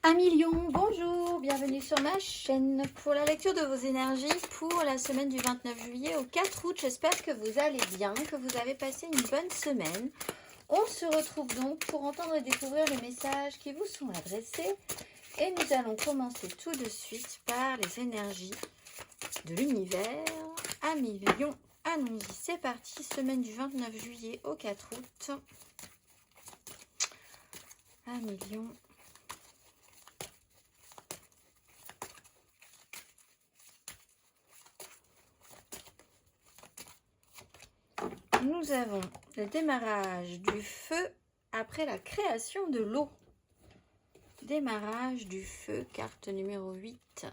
1 million, bonjour, bienvenue sur ma chaîne pour la lecture de vos énergies pour la semaine du 29 juillet au 4 août. J'espère que vous allez bien, que vous avez passé une bonne semaine. On se retrouve donc pour entendre et découvrir les messages qui vous sont adressés. Et nous allons commencer tout de suite par les énergies de l'univers. 1 million, allons-y, c'est parti, semaine du 29 juillet au 4 août. 1 million. Nous avons le démarrage du feu après la création de l'eau. Démarrage du feu, carte numéro 8.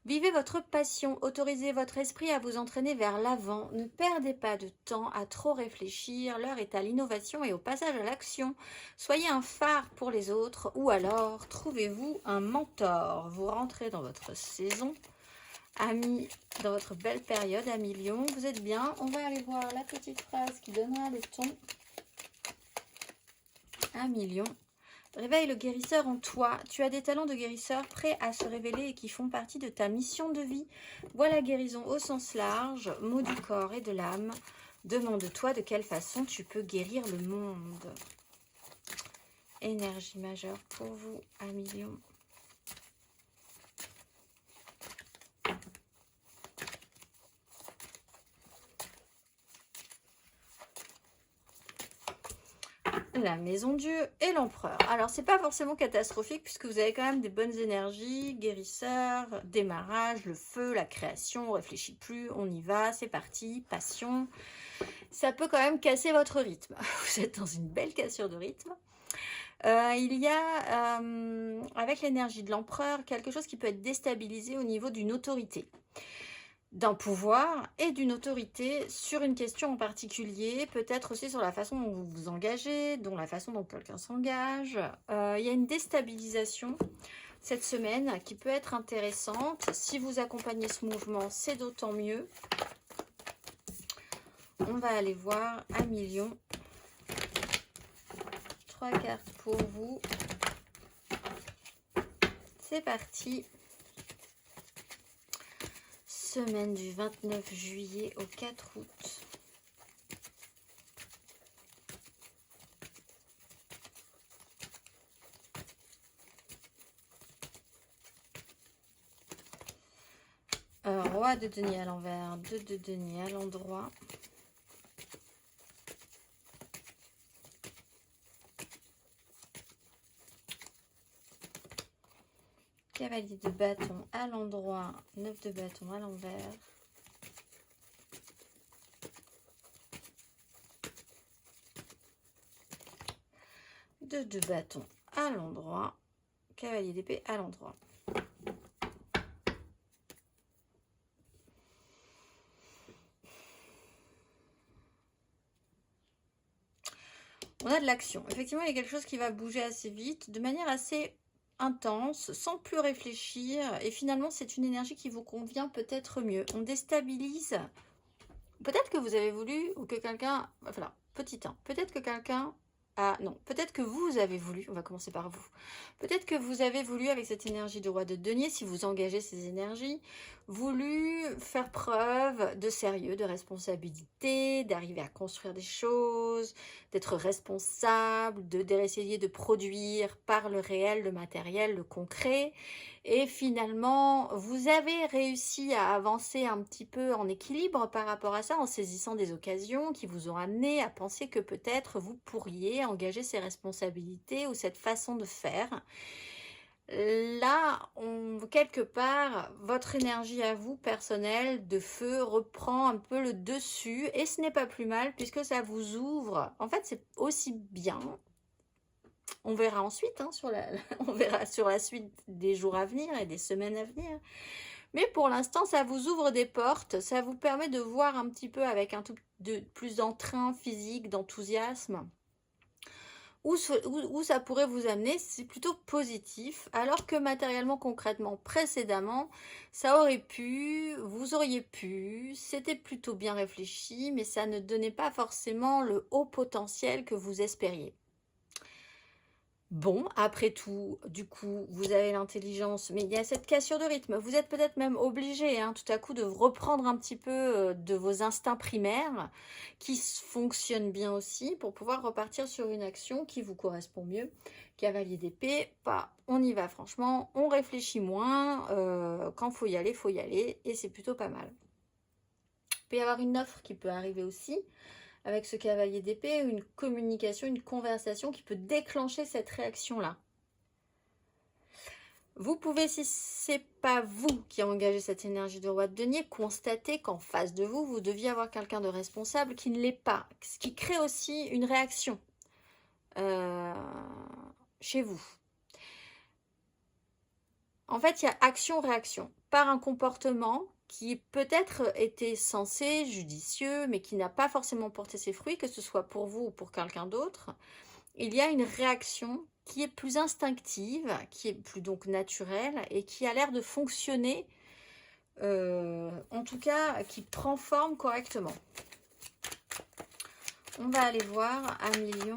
Vivez votre passion, autorisez votre esprit à vous entraîner vers l'avant. Ne perdez pas de temps à trop réfléchir, l'heure est à l'innovation et au passage à l'action. Soyez un phare pour les autres ou alors trouvez-vous un mentor. Vous rentrez dans votre saison. Amis, dans votre belle période, 1 million, vous êtes bien. On va aller voir la petite phrase qui donnera le ton. 1 million. Réveille le guérisseur en toi. Tu as des talents de guérisseur prêts à se révéler et qui font partie de ta mission de vie. Vois la guérison au sens large, mot du corps et de l'âme. Demande-toi de quelle façon tu peux guérir le monde. Énergie majeure pour vous, 1 million. La maison Dieu et l'empereur. Alors, c'est pas forcément catastrophique puisque vous avez quand même des bonnes énergies, guérisseur, démarrage, le feu, la création, on réfléchit plus, on y va, c'est parti, passion. Ça peut quand même casser votre rythme. Vous êtes dans une belle cassure de rythme. Il y a, avec l'énergie de l'empereur, quelque chose qui peut être déstabilisé au niveau d'une autorité, d'un pouvoir et d'une autorité sur une question en particulier, peut-être aussi sur la façon dont vous vous engagez, dont la façon dont quelqu'un s'engage. Il y a une déstabilisation cette semaine qui peut être intéressante. Si vous accompagnez ce mouvement, c'est d'autant mieux. On va aller voir 1 million. 3 cartes pour vous. C'est parti. Semaine du 29 juillet au 4 août. Roi de denier à l'envers, 2 de denier à l'endroit. Cavalier de bâton à l'endroit, 9 de bâton à l'envers. Deux de bâton à l'endroit, cavalier d'épée à l'endroit. On a de l'action. Effectivement, il y a quelque chose qui va bouger assez vite, de manière assez intense, sans plus réfléchir. Et finalement, c'est une énergie qui vous convient peut-être mieux. On déstabilise. Peut-être que vous avez voulu, ou que quelqu'un... Voilà, petit 1. Peut-être que quelqu'un... Ah non, peut-être que vous avez voulu, on va commencer par vous. Peut-être que vous avez voulu, avec cette énergie de roi de denier, si vous engagez ces énergies, voulu faire preuve de sérieux, de responsabilité, d'arriver à construire des choses, d'être responsable, d'essayer de produire par le réel, le matériel, le concret. Et finalement, vous avez réussi à avancer un petit peu en équilibre par rapport à ça, en saisissant des occasions qui vous ont amené à penser que peut-être vous pourriez engager ces responsabilités ou cette façon de faire. Là, quelque part, votre énergie à vous, personnelle, de feu, reprend un peu le dessus. Et ce n'est pas plus mal puisque ça vous ouvre. En fait, c'est aussi bien. On verra ensuite, hein, on verra sur la suite des jours à venir et des semaines à venir. Mais pour l'instant, ça vous ouvre des portes, ça vous permet de voir un petit peu avec un tout plus d'entrain physique, d'enthousiasme, où ça pourrait vous amener. C'est plutôt positif, alors que matériellement, concrètement, précédemment, ça aurait pu, vous auriez pu, c'était plutôt bien réfléchi, mais ça ne donnait pas forcément le haut potentiel que vous espériez. Bon, après tout, du coup, vous avez l'intelligence, mais il y a cette cassure de rythme. Vous êtes peut-être même obligé, hein, tout à coup, de reprendre un petit peu de vos instincts primaires qui fonctionnent bien aussi pour pouvoir repartir sur une action qui vous correspond mieux. Cavalier d'épée, pas, on y va franchement, on réfléchit moins. Quand faut y aller, et c'est plutôt pas mal. Il peut y avoir une offre qui peut arriver aussi avec ce cavalier d'épée, une communication, une conversation qui peut déclencher cette réaction-là. Vous pouvez, si c'est pas vous qui a engagé cette énergie de roi de denier, constater qu'en face de vous, vous deviez avoir quelqu'un de responsable qui ne l'est pas, ce qui crée aussi une réaction chez vous. En fait, il y a action-réaction par un comportement qui peut-être était censé, judicieux, mais qui n'a pas forcément porté ses fruits, que ce soit pour vous ou pour quelqu'un d'autre. Il y a une réaction qui est plus instinctive, qui est plus donc naturelle et qui a l'air de fonctionner, en tout cas qui prend forme correctement. On va aller voir 1 million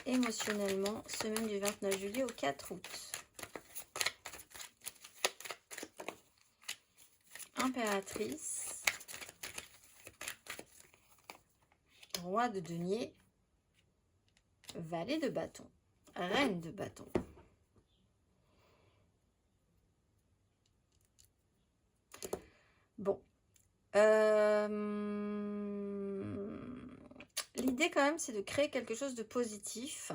émotionnellement, semaine du 29 juillet au 4 août. Impératrice, roi de denier, valet de bâton, reine de bâton. Bon. L'idée quand même, c'est de créer quelque chose de positif.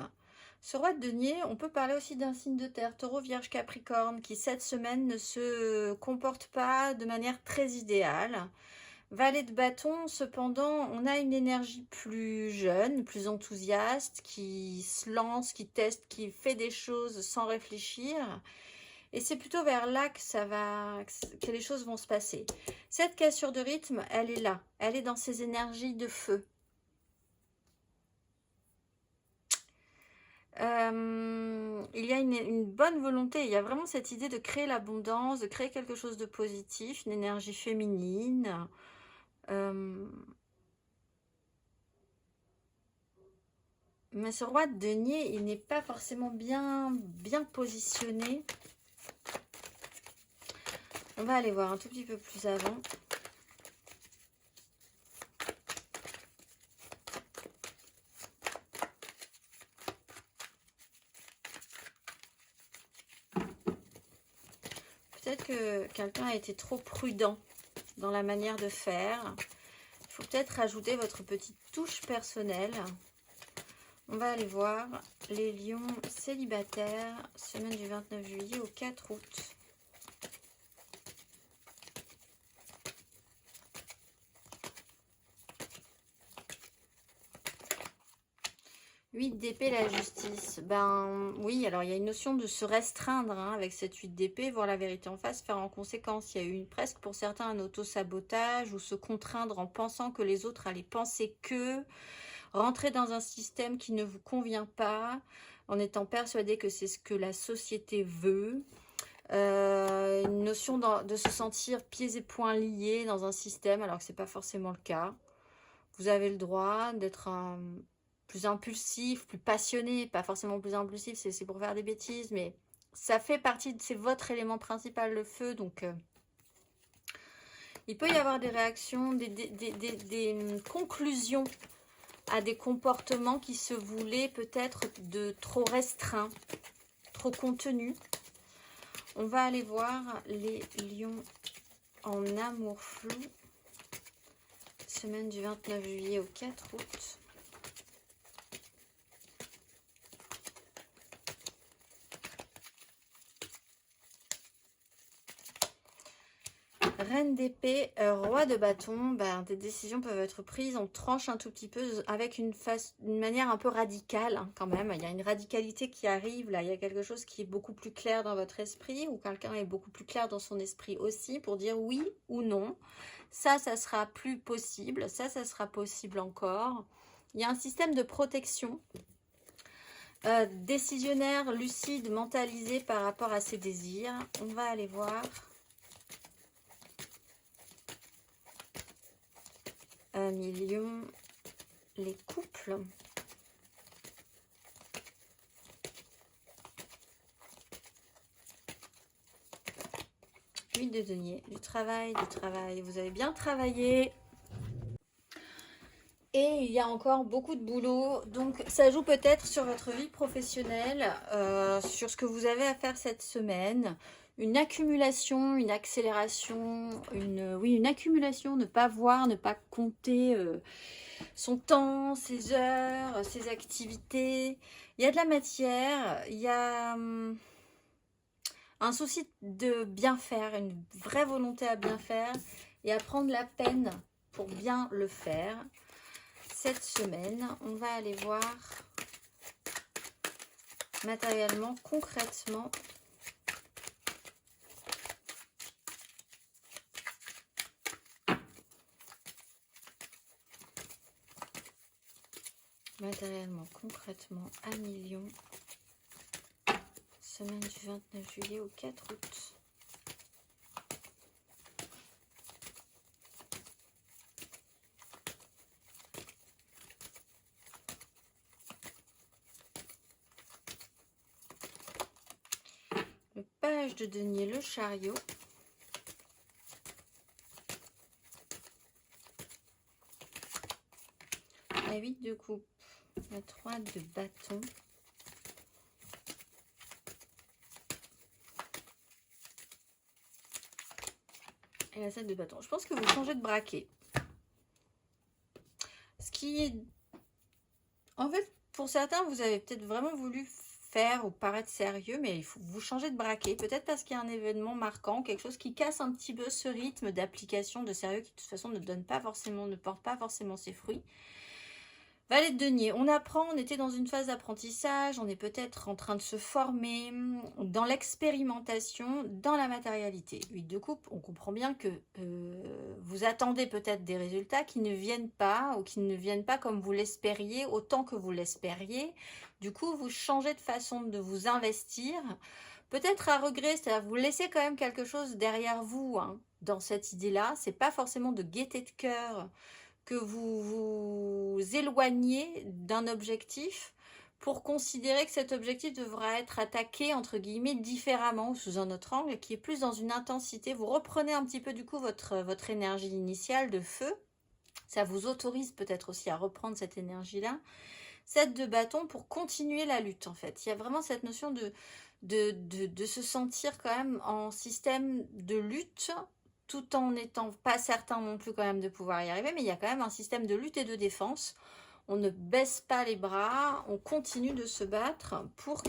Ce roi de denier, on peut parler aussi d'un signe de terre, taureau, vierge, capricorne, qui cette semaine ne se comporte pas de manière très idéale. Valet de bâton, cependant, on a une énergie plus jeune, plus enthousiaste, qui se lance, qui teste, qui fait des choses sans réfléchir. Et c'est plutôt vers là que les choses vont se passer. Cette cassure de rythme, elle est là. Elle est dans ces énergies de feu. Il y a une bonne volonté. Il y a vraiment cette idée de créer l'abondance, de créer quelque chose de positif, une énergie féminine. Mais ce roi de denier, il n'est pas forcément bien positionné. On va aller voir un tout petit peu plus avant. Peut-être que quelqu'un a été trop prudent dans la manière de faire. Il faut peut-être rajouter votre petite touche personnelle. On va aller voir les lions célibataires, semaine du 29 juillet au 4 août. 8 d'épée, la justice. Ben oui, alors il y a une notion de se restreindre hein, avec cette 8 d'épée, voir la vérité en face, faire en conséquence. Il y a eu presque pour certains un auto-sabotage ou se contraindre en pensant que les autres allaient penser que, rentrer dans un système qui ne vous convient pas, en étant persuadé que c'est ce que la société veut. Une notion de se sentir pieds et poings liés dans un système alors que ce n'est pas forcément le cas. Vous avez le droit d'être plus impulsif, plus passionné, pas forcément plus impulsif, c'est pour faire des bêtises, mais ça fait partie, c'est votre élément principal, le feu, donc il peut y avoir des réactions, des conclusions à des comportements qui se voulaient peut-être de trop restreints, trop contenus. On va aller voir les lions en amour flou, semaine du 29 juillet au 4 août. Reine d'épée, roi de bâton, ben, des décisions peuvent être prises, on tranche un tout petit peu avec une manière un peu radicale hein, quand même. Il y a une radicalité qui arrive là, il y a quelque chose qui est beaucoup plus clair dans votre esprit ou quelqu'un est beaucoup plus clair dans son esprit aussi pour dire oui ou non. Ça sera plus possible, ça sera possible encore. Il y a un système de protection décisionnaire, lucide, mentalisé par rapport à ses désirs. On va aller voir. 1 million, les couples. de denier. Du travail, du travail. Vous avez bien travaillé. Et il y a encore beaucoup de boulot. Donc, ça joue peut-être sur votre vie professionnelle, sur ce que vous avez à faire cette semaine. Une accumulation, une accélération, une accumulation, ne pas voir, ne pas compter son temps, ses heures, ses activités. Il y a de la matière, il y a un souci de bien faire, une vraie volonté à bien faire et à prendre la peine pour bien le faire. Cette semaine, on va aller voir matériellement, concrètement, à millions, semaine du 29 juillet au 4 août. Le page de denier, le chariot. La 8 de coupe, la 3 de bâton. Et la 7 de bâton. Je pense que vous changez de braquet. Ce qui est... En fait, pour certains, vous avez peut-être vraiment voulu faire ou paraître sérieux, mais il faut vous changer de braquet. Peut-être parce qu'il y a un événement marquant, quelque chose qui casse un petit peu ce rythme d'application de sérieux qui de toute façon ne porte pas forcément ses fruits. Valet de denier, on apprend, on était dans une phase d'apprentissage, on est peut-être en train de se former dans l'expérimentation, dans la matérialité. 8 de coupe, on comprend bien que vous attendez peut-être des résultats qui ne viennent pas ou qui ne viennent pas comme vous l'espériez, autant que vous l'espériez. Du coup, vous changez de façon de vous investir, peut-être à regret, c'est-à-dire vous laissez quand même quelque chose derrière vous dans cette idée-là. C'est pas forcément de gaieté de cœur que vous vous éloignez d'un objectif pour considérer que cet objectif devra être attaqué, entre guillemets, différemment ou sous un autre angle, qui est plus dans une intensité. Vous reprenez un petit peu du coup votre énergie initiale de feu. Ça vous autorise peut-être aussi à reprendre cette énergie-là. 7 de bâton pour continuer la lutte, en fait. Il y a vraiment cette notion de se sentir quand même en système de lutte, tout en n'étant pas certain non plus quand même de pouvoir y arriver, mais il y a quand même un système de lutte et de défense. On ne baisse pas les bras, on continue de se battre pour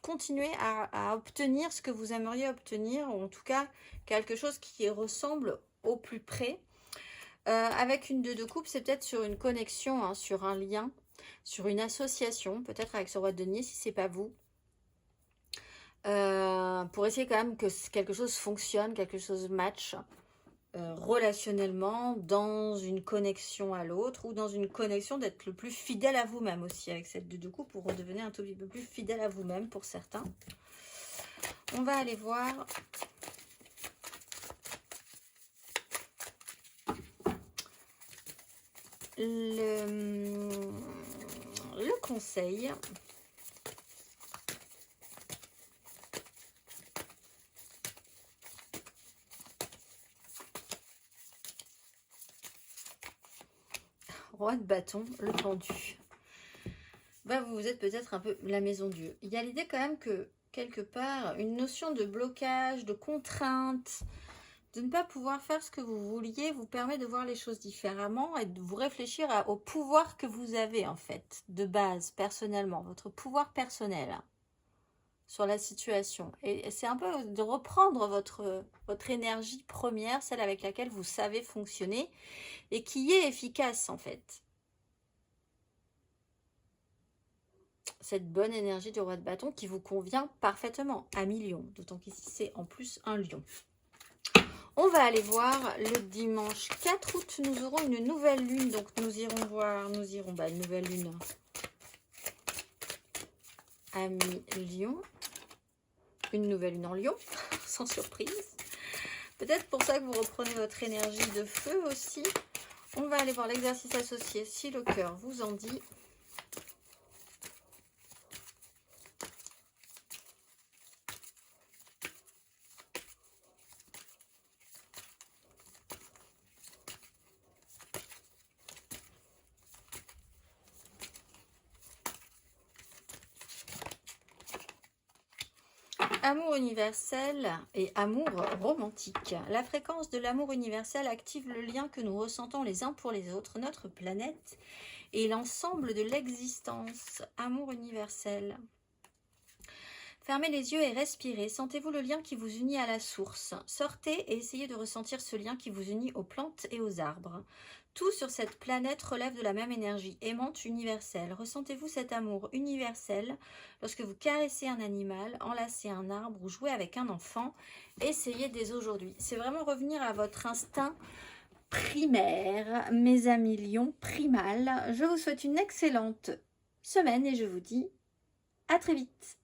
continuer à obtenir ce que vous aimeriez obtenir, ou en tout cas quelque chose qui ressemble au plus près. Avec une 2 de coupe, c'est peut-être sur une connexion, sur un lien, sur une association, peut-être avec ce roi de denier si c'est pas vous. Pour essayer quand même que quelque chose fonctionne, quelque chose match relationnellement, dans une connexion à l'autre ou dans une connexion d'être le plus fidèle à vous-même aussi avec cette 2 de coupe pour redevenir un tout petit peu plus fidèle à vous-même pour certains. On va aller voir le conseil. Roi de bâton, le pendu. Vous êtes peut-être un peu la maison Dieu. Il y a l'idée quand même que, quelque part, une notion de blocage, de contrainte, de ne pas pouvoir faire ce que vous vouliez, vous permet de voir les choses différemment et de vous réfléchir au pouvoir que vous avez, en fait, de base, personnellement, votre pouvoir personnel sur la situation. Et c'est un peu de reprendre votre énergie première, celle avec laquelle vous savez fonctionner et qui est efficace, en fait. Cette bonne énergie du roi de bâton qui vous convient parfaitement à millions, d'autant qu'ici c'est en plus un lion. On va aller voir le dimanche 4 août, nous aurons une nouvelle lune, donc nous irons voir, une nouvelle lune à mi-lion, une nouvelle lune en lion, sans surprise. Peut-être pour ça que vous reprenez votre énergie de feu aussi. On va aller voir l'exercice associé si le cœur vous en dit. Amour universel et amour romantique. La fréquence de l'amour universel active le lien que nous ressentons les uns pour les autres, notre planète et l'ensemble de l'existence. Amour universel. Fermez les yeux et respirez. Sentez-vous le lien qui vous unit à la source. Sortez et essayez de ressentir ce lien qui vous unit aux plantes et aux arbres. Tout sur cette planète relève de la même énergie aimante universelle. Ressentez-vous cet amour universel lorsque vous caressez un animal, enlacez un arbre ou jouez avec un enfant. Essayez dès aujourd'hui. C'est vraiment revenir à votre instinct primaire, mes amis lions, primal. Je vous souhaite une excellente semaine et je vous dis à très vite.